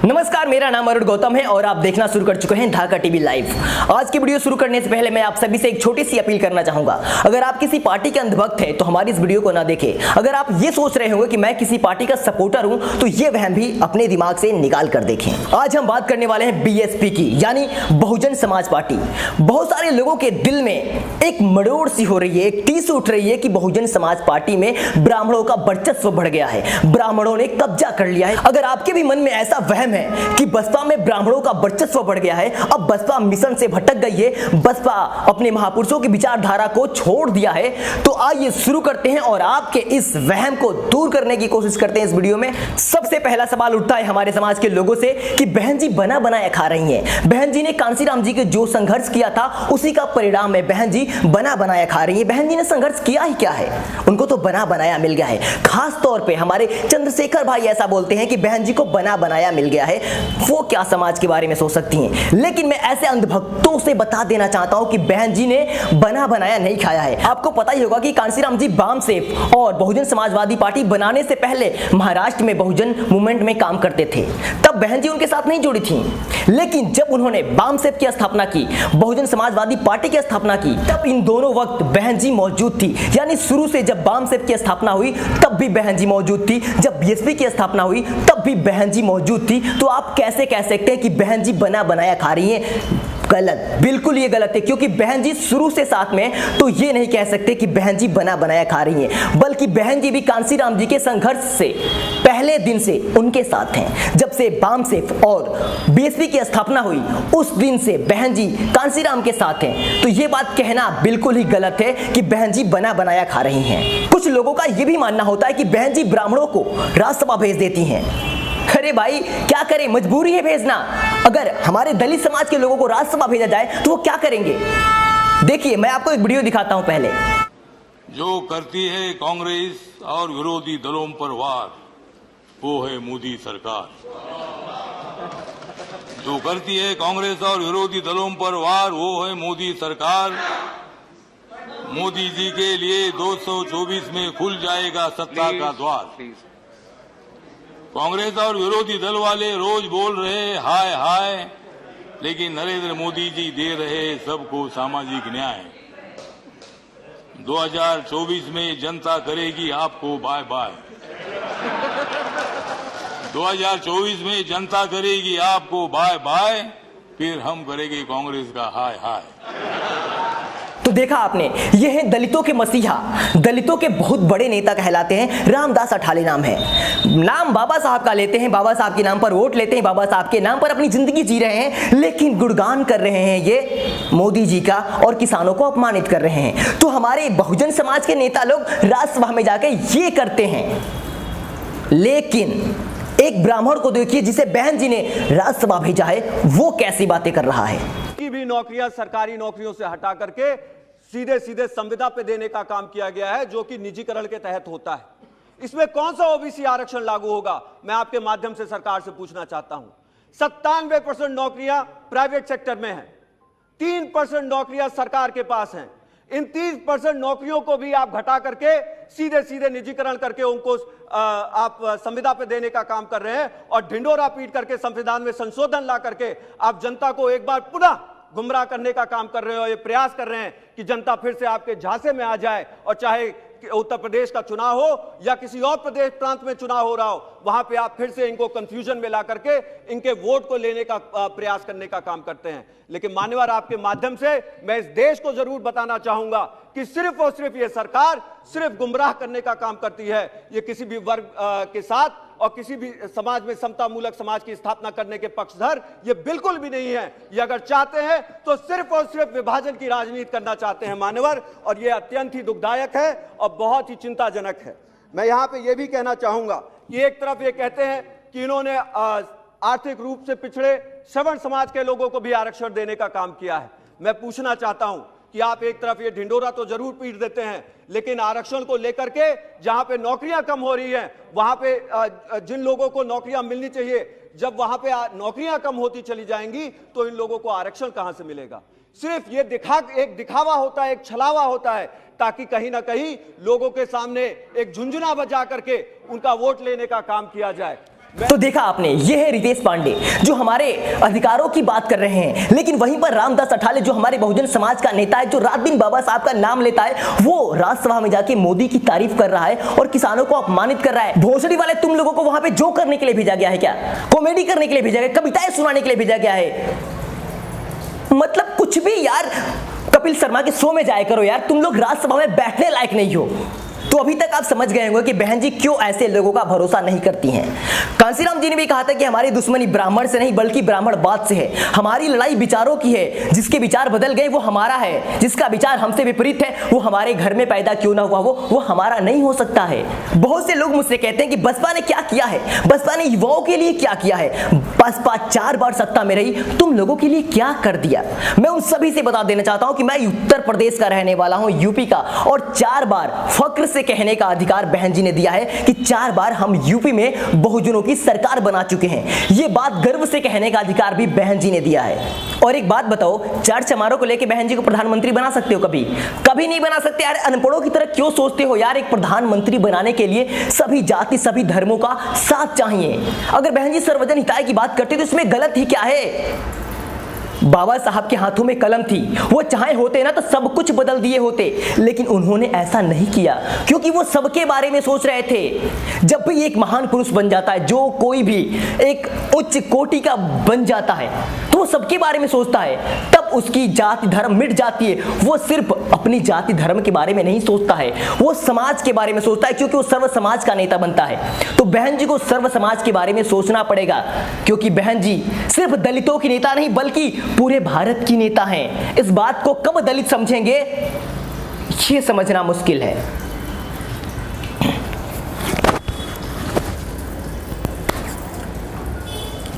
नमस्कार, मेरा नाम अरुण गौतम है और आप देखना शुरू कर चुके हैं ढाका टीवी लाइव। आज की वीडियो शुरू करने से पहले मैं आप सभी से एक छोटी सी अपील करना चाहूंगा। अगर आप किसी पार्टी के अंधभक्त हैं तो हमारी इस वीडियो को ना देखें। अगर आप ये सोच रहे होंगे कि मैं किसी पार्टी का सपोर्टर हूं तो ये वहम भी अपने दिमाग से निकाल कर देखें। आज हम बात करने वाले हैं बीएसपी की, यानी बहुजन समाज पार्टी। बहुत सारे लोगों के दिल में एक मरोड़ सी हो रही है, एक टीस उठ रही है कि बहुजन समाज पार्टी में ब्राह्मणों का वर्चस्व बढ़ गया है, ब्राह्मणों ने कब्जा कर लिया है। अगर आपके भी मन में ऐसा वहम है कि बसपा में ब्राह्मणों का वर्चस्व बढ़ गया है, अब बसपा मिशन से भटक गई है, बसपा अपने महापुरुषों की विचारधारा को छोड़ दिया है, तो आइए शुरू करते हैं और आपके इस वहम को दूर करने की कोशिश करते हैं इस वीडियो में। सबसे पहला सवाल उठता है हमारे समाज के लोगों से कि बहन जी बना बनाया खा रही हैं। बहन जी ने कांसीराम जी के जो संघर्ष किया था उसी का परिणाम है, बहन जी बना बनाया खा रही है। बहन जी ने संघर्ष किया ही क्या है, उनको तो बना बनाया मिल गया है। खास तौर पे हमारे चंद्रशेखर भाई ऐसा बोलते हैं कि बहन जी को बना बनाया मिल गया है, वो क्या समाज के बारे में सोच सकती हैं। लेकिन मैं ऐसे अंधभक्तों से बता देना चाहता हूं कि बहन जी ने बना बनाया नहीं खाया है। आपको पता ही होगा कि कांसीराम जी बामसेफ और बहुजन समाजवादी पार्टी बनाने से पहले महाराष्ट्र में बहुजन मूवमेंट में काम करते थे, तब बहन जी उनके साथ नहीं जुड़ी थी। लेकिन जब उन्होंने बामसेफ की स्थापना की, बहुजन समाजवादी पार्टी की स्थापना की, तब इन दोनों वक्त बहन जी मौजूद थी। यानी शुरू से जब बामसेफ की स्थापना हुई तब भी बहन जी मौजूद थी, जब बीएसपी की स्थापना हुई तब भी बहन जी मौजूद थी। तो आप कैसे कह सकते हैं कि बहन जी बना बनाया खा रही हैं? गलत, बिल्कुल ये गलत है, क्योंकि बहन जी शुरू से साथ में, तो ये नहीं कह सकते कि बहन जी बना बनाया खा रही हैं, बल्कि बहन जी भी कांसीराम जी के संघर्ष से पहले दिन से उनके साथ हैं। जब से बामसेफ और बीएसपी की स्थापना हुई उस दिन से बहन जी कांसीराम के साथ हैं। तो ये बात कहना बिल्कुल ही गलत है कि बहन जी बना बनाया खा रही हैं। कुछ लोगों का ये भी मानना होता है कि बहन जी ब्राह्मणों को राज्यसभा भेज देती हैं। अरे भाई क्या करें, मजबूरी है भेजना। अगर हमारे दलित समाज के लोगों को राज्यसभा भेजा जाए तो वो क्या करेंगे? देखिए, मैं आपको एक वीडियो दिखाता हूं पहले। जो करती है कांग्रेस और विरोधी दलों पर वार, वो है मोदी सरकार। जो करती है कांग्रेस और विरोधी दलों पर वार, वो है मोदी सरकार। मोदी जी के लिए 224 में खुल जाएगा सत्ता का द्वार। कांग्रेस और विरोधी दल वाले रोज बोल रहे हाय हाय, लेकिन नरेंद्र मोदी जी दे रहे सबको सामाजिक न्याय। 2024 में जनता करेगी आपको बाय बाय। 2024 में जनता करेगी आपको बाय बाय, फिर हम करेंगे कांग्रेस का हाय हाय। तो देखा आपने, ये है दलितों के मसीहा, दलितों के बहुत बड़े नेता कहलाते हैं। रामदास अठाले नाम है, नाम बाबा साहब का लेते हैं, बाबा साहब के नाम पर वोट लेते हैं, बाबा साहब के नाम पर अपनी जिंदगी जी रहे हैं, लेकिन गुणगान कर रहे हैं ये मोदी जी का और किसानों को अपमानित कर रहे हैं। तो हमारे बहुजन समाज के नेता लोग राज्यसभा में जाकर ये करते हैं, लेकिन एक ब्राह्मण को देखिए जिसे बहन जी ने राज्यसभा भेजा है, वो कैसी बातें कर रहा है। की भी नौकरियां सरकारी नौकरियों से हटा करके सीधे सीधे संविदा पे देने का काम किया गया है, जो कि निजीकरण के तहत होता है। इसमें कौन सा ओबीसी आरक्षण लागू होगा, मैं आपके माध्यम से सरकार से पूछना चाहता हूं। 97% नौकरियां प्राइवेट सेक्टर में हैं, 3% नौकरियां सरकार के पास हैं। इन 30% नौकरियों को भी आप घटा करके सीधे सीधे निजीकरण करके उनको आप संविदा पे देने का काम कर रहे हैं, और ढिंडोरा पीट करके संविधान में संशोधन ला करके आप जनता को एक बार पुनः गुमराह करने का काम कर रहे हो। ये प्रयास कर रहे हैं कि जनता फिर से आपके झांसे में आ जाए, और चाहे उत्तर प्रदेश का चुनाव हो या किसी और प्रदेश प्रांत में चुनाव हो रहा हो, वहां पे आप फिर से इनको कंफ्यूजन में ला करके इनके वोट को लेने का प्रयास करने का काम करते हैं। लेकिन मान्यवर, आपके माध्यम से मैं इस देश को जरूर बताना चाहूंगा कि सिर्फ और सिर्फ ये सरकार सिर्फ गुमराह करने का काम करती है। ये किसी भी वर्ग के साथ और किसी भी समाज में समता मूलक समाज की स्थापना करने के पक्षधर ये बिल्कुल भी नहीं है। ये अगर चाहते हैं तो सिर्फ और सिर्फ विभाजन की राजनीति करना चाहते हैं मान्यवर, और ये अत्यंत ही दुखदायक है और बहुत ही चिंताजनक है। मैं यहां पे ये भी कहना चाहूंगा कि एक तरफ ये कहते हैं कि इन्होंने आर्थिक रूप से पिछड़े श्रवण समाज के लोगों को भी आरक्षण देने का काम किया है। मैं पूछना चाहता हूं कि आप एक तरफ ये ढिंडोरा तो जरूर पीट देते हैं, लेकिन आरक्षण को लेकर के जहां पे नौकरियां कम हो रही हैं, वहां पे जिन लोगों को नौकरियां मिलनी चाहिए, जब वहां पे नौकरियां कम होती चली जाएंगी तो इन लोगों को आरक्षण कहां से मिलेगा? सिर्फ ये एक दिखावा होता है, एक छलावा होता है, ताकि कहीं ना कहीं लोगों के सामने एक झुंझुना बजा करके उनका वोट लेने का काम किया जाए। तो देखा आपने, ये है रितेश पांडे जो हमारे अधिकारों की बात कर रहे हैं, लेकिन वहीं पर रामदास अठावले जो हमारे बहुजन समाज का नेता है, जो रात दिन बाबा साहब का नाम लेता है, वो राज्यसभा में जाके मोदी की तारीफ कर रहा है और किसानों को अपमानित कर रहा है। भोसड़ी वाले, तुम लोगों को वहां पे जो करने के लिए भेजा गया है क्या? कॉमेडी करने के लिए भेजा गया, कविताएं सुनाने के लिए भेजा गया है? मतलब कुछ भी यार। कपिल शर्मा के शो में जाया करो यार, तुम लोग राज्यसभा में बैठने लायक नहीं हो। तो अभी तक आप समझ गए होंगे कि बहन जी क्यों ऐसे लोगों का भरोसा नहीं करती हैं। कांसीराम जी ने भी कहा था कि हमारी दुश्मनी ब्राह्मण से नहीं बल्कि ब्राह्मणवाद से है। हमारी लड़ाई विचारों की है, जिसके विचार बदल गए वो हमारा है, जिसका विचार हमसे विपरीत है वो हमारे घर में पैदा क्यों ना हुआ वो हमारा नहीं हो सकता है। बहुत से लोग मुझसे कहते हैं कि बसपा ने क्या किया है, बसपा ने युवाओं के लिए क्या किया है, बसपा 4 बार सत्ता में रही, तुम लोगों के लिए क्या कर दिया। मैं उन सभी से बता देना चाहता हूं कि मैं उत्तर प्रदेश का रहने वाला हूं, यूपी का, और 4 बार फक्र से कहने का अधिकार बहन जी ने दिया है कि 4 बार हम यूपी में बहुजनों की सरकार बना चुके हैं। ये बात गर्व से कहने का अधिकार भी बहन जी ने दिया है। और एक बात बताओ, चर्च समारोह को लेकर बहन जी को प्रधानमंत्री बना सकते हो? कभी कभी नहीं बना सकते यार। अनपढ़ों की तरह क्यों सोचते हो यार? एक प्रधानमंत्री बनाने के लिए सभी जाति सभी धर्मों का साथ चाहिए। अगर बहन जी सर्वजन हिताय की बात करते तो इसमें गलत ही क्या है? बाबा साहब के हाथों में कलम थी, वो चाहे होते ना तो सब कुछ बदल दिए होते, लेकिन उन्होंने ऐसा नहीं किया क्योंकि वो सबके बारे में सोच रहे थे। जब भी एक महान पुरुष बन जाता है, जो कोई भी एक उच्च कोटि का बन जाता है, तो वो सबके बारे में सोचता है, तब उसकी जाति धर्म मिट जाती है। वो सिर्फ अपनी जाति धर्म के बारे में नहीं सोचता है, वो समाज के बारे में सोचता है, क्योंकि वो सर्व समाज का नेता बनता है। तो बहन जी को सर्व समाज के बारे में सोचना पड़ेगा, क्योंकि बहन जी सिर्फ दलितों की नेता नहीं बल्कि पूरे भारत की नेता हैं। इस बात को कब दलित समझेंगे ये समझना मुश्किल है।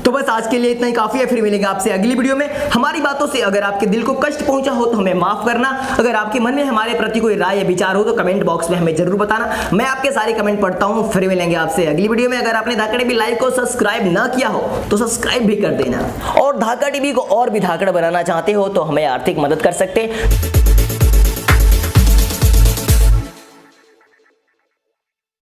तो बस आज के लिए इतना ही काफी है। फिर मिलेंगे आपसे अगली वीडियो में। हमारी बातों से अगर आपके दिल को कष्ट पहुंचा हो तो हमें माफ करना। अगर आपके मन में हमारे प्रति कोई राय या विचार हो तो कमेंट बॉक्स में हमें जरूर बताना। मैं आपके सारे कमेंट पढ़ता हूं। फिर मिलेंगे आपसे अगली वीडियो में। अगर आपने धाकड़ टीवी लाइव को सब्सक्राइब ना किया हो तो सब्सक्राइब भी कर देना, और धाकड़ टीवी को और भी धाकड़ बनाना चाहते हो तो हमें आर्थिक मदद कर सकते हैं।